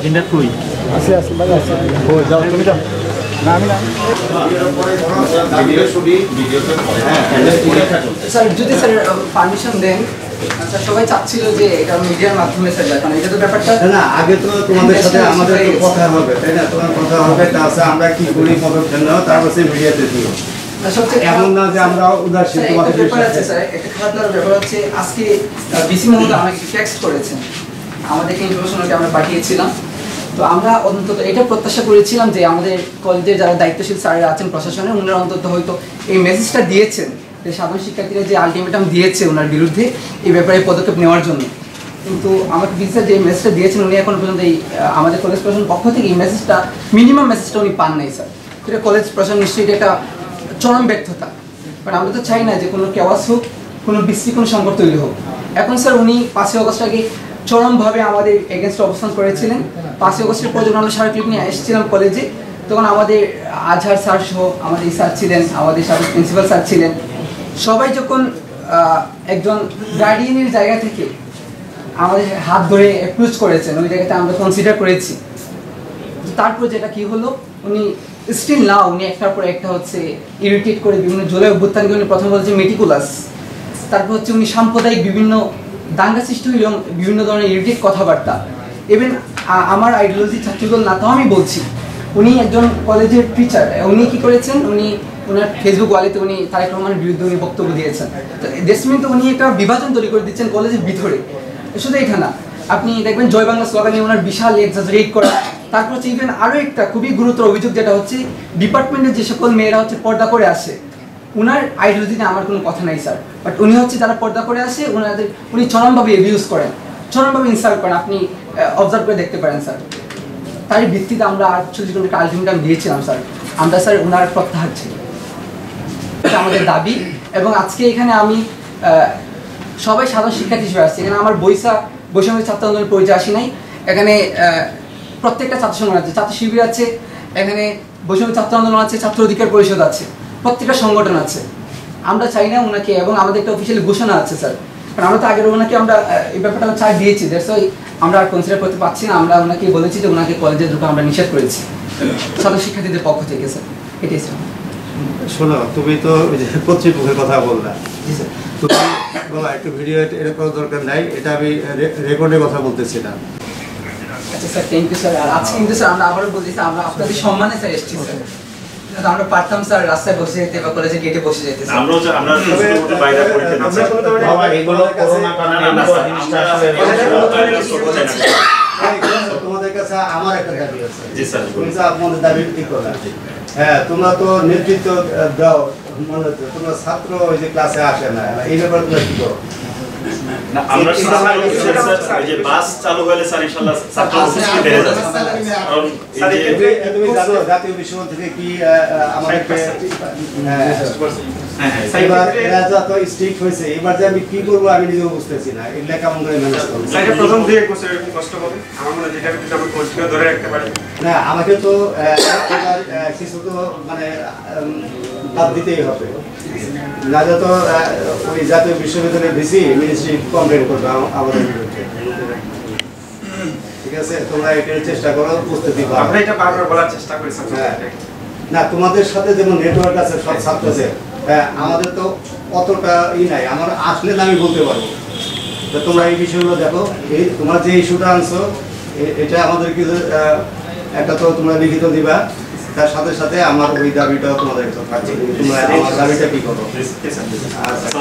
জিন্দাত কই আছে আছে ভাই আছে ও যাও তুমি যাও না আমি না ভিডিও শুটি ভিডিওতে স্যার যদি স্যার পারমিশন দেন স্যার সবাই চাচ্ছিল যে এটা মিডিয়ার মাধ্যমে স্যার কারণ এটা তো ব্যাপারটা না আগে তো তোমাদের সাথে আমাদের কথা হবে তাই না তোমার কথা হবে তাছাড়া আমরা কি করি পদক্ষেপ নেওয়া তারপর সেই মিডিয়াতে দিও এমন না যে আমরা উদাসীন তোমাদের ব্যাপার আছে স্যার একটা খারাপ লাগার ব্যাপার হচ্ছে আজকে বিসি মহোদয় আমাকে টেক্সট করেছেন আমাদেরকে ইনফরমেশনটা আমরা পাঠিয়েছিলাম তো আমরা অন্তত এটা প্রত্যাশা করেছিলাম যে আমাদের কলেজের যারা দায়িত্বশীল স্যাররা আছেন প্রশাসনের ওনারা অন্তত হয়তো এই মেসেজটা দিয়েছেন যে সাধারণ শিক্ষার্থীরা যে আলটিমেটাম দিয়েছে ওনার বিরুদ্ধে এই ব্যাপারে পদক্ষেপ নেওয়ার জন্য কিন্তু আমাকে বিসি যে মেসেজটা দিয়েছেন উনি এখন পর্যন্ত এই আমাদের কলেজ প্রশাসনের পক্ষ থেকে এই মেসেজটা মিনিমাম মেসেজটা উনি পান নাই স্যার এটা কলেজ প্রশাসন নিশ্চয়ই এটা একটা চরম ব্যর্থতা কারণ আমরা তো চাই না যে কোনো কেওয়াস হোক কোনো বিশৃঙ্খল সংকট তৈরি হোক এখন স্যার উনি 5ই আগস্ট আগে চরমভাবে আমাদের এগেনস্ট অবস্থান করেছিলেন 5ই আগস্টের পর যখন আমরা সারা ক্লিপ নিয়ে এসেছিলাম কলেজে তখন আমাদের আজহার স্যার সহ আমাদের স্যার ছিলেন আমাদের সাবেক প্রিন্সিপাল স্যার ছিলেন সবাই যখন একজন গার্ডিয়ানের জায়গা থেকে আমাদের হাত ধরে অ্যাপ্রোচ করেছেন ওই জায়গাতে আমরা কনসিডার করেছি তারপর যেটা কি হলো উনি স্টিল নাও উনি একটার পর একটা হচ্ছে ইরিটেট করে বিভিন্ন জুলাই অভ্যুত্থানকে উনি প্রথমে বলছে মেটিকুলাস তারপর হচ্ছে উনি সাম্প্রদায়িক বিভিন্ন দাঙ্গা সৃষ্টি হইল বিভিন্ন ধরনের ইরিটেট কথাবার্তা ইভেন আমার আইডিওলজি ছাত্রীগুলো না তাও আমি বলছি উনি একজন কলেজের টিচার উনি কি করেছেন উনি ওনার ফেসবুক ওয়ালেতে উনি তারেক রহমানের বিরুদ্ধে উনি বক্তব্য দিয়েছেন তো দেশ মিনিট উনি একটা বিভাজন তৈরি করে দিচ্ছেন কলেজের ভিতরে শুধু এটা না আপনি দেখবেন জয় বাংলা স্লোগানে ওনার বিশাল এক্সাজারেট করা তারপর হচ্ছে ইভেন আরও একটা খুবই গুরুতর অভিযোগ যেটা হচ্ছে ডিপার্টমেন্টের যে সকল মেয়েরা হচ্ছে পর্দা করে আসে উনার আইডিওলজিতে আমার কোনো কথা নাই স্যার বাট উনি হচ্ছে যারা পর্দা করে আসে উনি চরমভাবে অ্যাবিউজ করেন চরমভাবে ইনসাল্ট করেন আপনি অবজার্ভ করে দেখতে পারেন স্যার তারই ভিত্তিতে আমরা 48 ঘন্টা একটা আলটিমেটাম দিয়েছিলাম স্যার আমরা স্যার ওনার প্রত্যাহার ছিল এটা আমাদের দাবি এবং আজকে এখানে আমি সবাই সাধারণ শিক্ষার্থী হিসেবে আসছি এখানে আমার বৈষম্য ছাত্র আন্দোলনের পরিচয় আসি নাই এখানে প্রত্যেকটা ছাত্র সংগঠন আছে ছাত্র শিবির আছে এখানে বৈষম্য ছাত্র আন্দোলন আছে ছাত্র অধিকার পরিষদ আছে প্রত্যেকটা সংগঠন আছে আমরা চাই না ওনাকে এবং আমাদের একটা অফিসিয়ালি ঘোষণা আছে স্যার কারণ আমরা তো আগের ওনাকে আমরা এই ব্যাপারটা ছাড় দিয়েছি দ্যাটস ওয়াই আমরা আর কনসিডার করতে পারছি না আমরা ওনাকে বলেছি যে ওনাকে কলেজে ঢুকে আমরা নিষেধ করেছি ছাত্র শিক্ষার্থীদের পক্ষ থেকে স্যার এটাই স্যার শোনো তুমি তো কর্তৃপক্ষের কথা বললা জি স্যার তুমি বলো একটু ভিডিও এরকম দরকার নাই এটা আমি রেকর্ডের কথা বলতেছিলাম আচ্ছা স্যার থ্যাংক ইউ স্যার আর আজকে কিন্তু স্যার আমরা আবারও বলছি আমরা আপনাদের সম্মানে স্যার এসেছি স্যার আমরা পারতাম স্যার রাস্তায় বসে যেতে বা কলেজে গেটে বসে যেতে আমরা বাইরে পরীক্ষা দিচ্ছি বাবা এগুলো করোনা কারণে তোমাদের কাছে আমার একটা দাবি আছে জি স্যার তুমি তো আপনাদের দাবি ঠিক করলা হ্যাঁ তোমরা তো নেতৃত্ব দাও মনে হচ্ছে তোমরা ছাত্র ওই যে ক্লাসে আসে না এই ব্যাপারে তোমরা কি করো না আমরা স্যার যে বাস চালু হলে স্যার ইনশাআল্লাহ ছাত্র উপস্থিত বেড়ে যাবে কারণ এই যে তুমি জানো জাতীয় বিশ্ববিদ্যালয় থেকে কি আমাদেরকে এবার এরা যত স্ট্রিক্ট হয়েছে এবার যে আমি কি করবো আমি নিজেও বুঝতেছি না এগুলা কেমন করে ম্যানেজ করবো প্রথম দিয়ে কষ্ট হবে আমার মনে হয় যেটা কিন্তু আমি কন্টিনিউ ধরে রাখতে পারি না আমাকে তো এবার কিছু তো মানে বাদ দিতেই হবে না যত ওই জাতীয় বিশ্ববিদ্যালয়ের ভিসি মিনিস্ট্রি কমপ্লেন করবে আমাদের বিরুদ্ধে ঠিক আছে তোমরা এটার চেষ্টা করো বুঝতে দিবা আমরা এটা বারবার বলার চেষ্টা করি স্যার না তোমাদের সাথে যেমন নেটওয়ার্ক আছে সব ছাত্রদের আমাদের তো অতটা নাই আমার আসলে আমি বলতে পারবো তো তোমরা এই বিষয়গুলো দেখো এই তোমরা যে ইস্যুটা আনছো এটা আমাদের কিছু একটা তো তোমরা লিখিত দিবা তার সাথে সাথে আমার ওই দাবিটাও তোমাদের কাছে থাকছে তোমরা আমার দাবিটা কি করো আচ্ছা